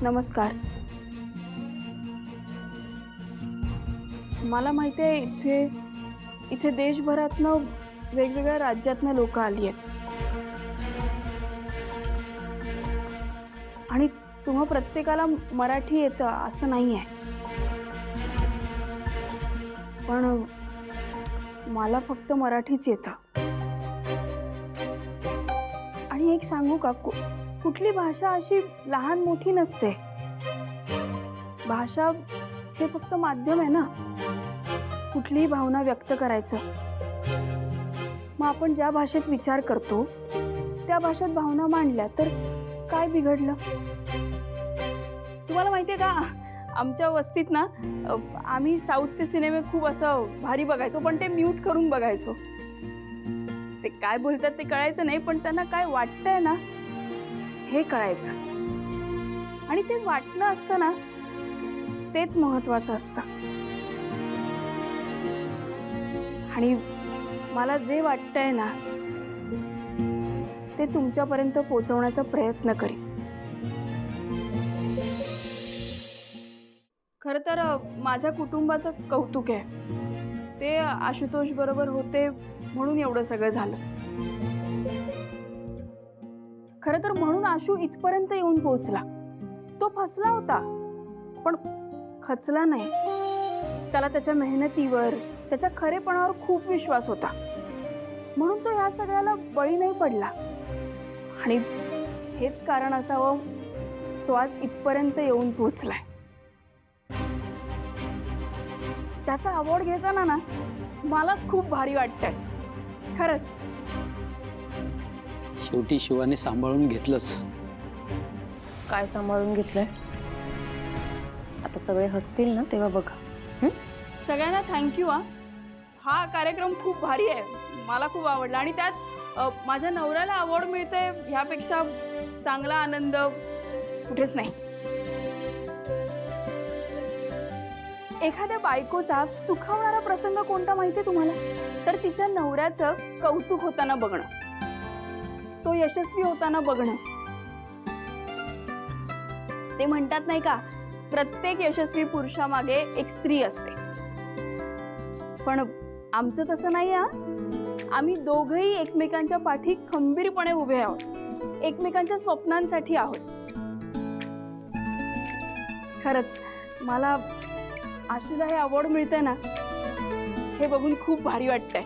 नमस्कार. मला माहिती आहे इथे देशभरातनं वेगवेगळ्या राज्यातनं लोक आली आहेत आणि तुम्हा प्रत्येकाला मराठी येतं असं नाही आहे. पण मला फक्त मराठीच येतं. आणि एक सांगू का, कुठली भाषा अशी लहान मोठी नसते. भाषा हे फक्त माध्यम आहे ना, कुठलीही भावना व्यक्त करायचं. मग आपण ज्या भाषेत विचार करतो त्या भाषेत भावना मांडल्या तर काय बिघडलं? तुम्हाला माहिती आहे का, आमच्या वस्तीत ना आम्ही साऊथचे सिनेमे खूप असं भारी बघायचो, पण ते म्यूट करून बघायचो. ते काय बोलतात ते कळायचं नाही, पण त्यांना काय वाटतंय ना हे कळायचं. आणि ते वाटणं असतं ना, तेच महत्वाचं असतं. आणि मला जे वाटतंय ना ते तुमच्यापर्यंत पोहोचवण्याचा प्रयत्न करीन. खरं तर माझ्या कुटुंबाचं कौतुक आहे. ते आशुतोष बरोबर होते म्हणून एवढं सगळं झालं. खरं तर म्हणून आशू इथपर्यंत येऊन पोहोचला. तो फसला होता पण खचला नाही. त्याला त्याच्या मेहनतीवर, त्याच्या खरेपणावर खूप विश्वास होता, म्हणून तो ह्या सगळ्याला बळी नाही पडला. आणि हेच कारण असावं तो आज इथपर्यंत येऊन पोहोचलाय. त्याचा अवॉर्ड घेताना ना मलाच खूप भारी वाटतंय खरंच. शेवटी शिवाने सांभाळून घेतलंच. काय सांभाळून घेतलंय? आता सगळे हसतील ना तेव्हा बघा. सगळ्यांना थँक्यू. हा कार्यक्रम खूप भारी आहे, मला खूप आवडला. आणि त्यात माझ्या नवऱ्याला अवॉर्ड मिळतंय ह्यापेक्षा चांगला आनंद कुठेच नाही. एखाद्या बायकोचा सुखावणारा प्रसंग कोणता माहितीये तुम्हाला? तर तिच्या नवऱ्याचं कौतुक होताना बघणं, तो यशस्वी होताना बघणं. ते म्हणतात नाही का, प्रत्येक यशस्वी पुरुषामागे एक स्त्री असते. पण आमचं तसं नाही. आम्ही दोघंही एकमेकांच्या पाठी खंबीरपणे उभे आहोत, एकमेकांच्या स्वप्नांसाठी आहोत. खरंच मला आशूला हे अवॉर्ड मिळतंय ना, हे बघून खूप भारी वाटतंय.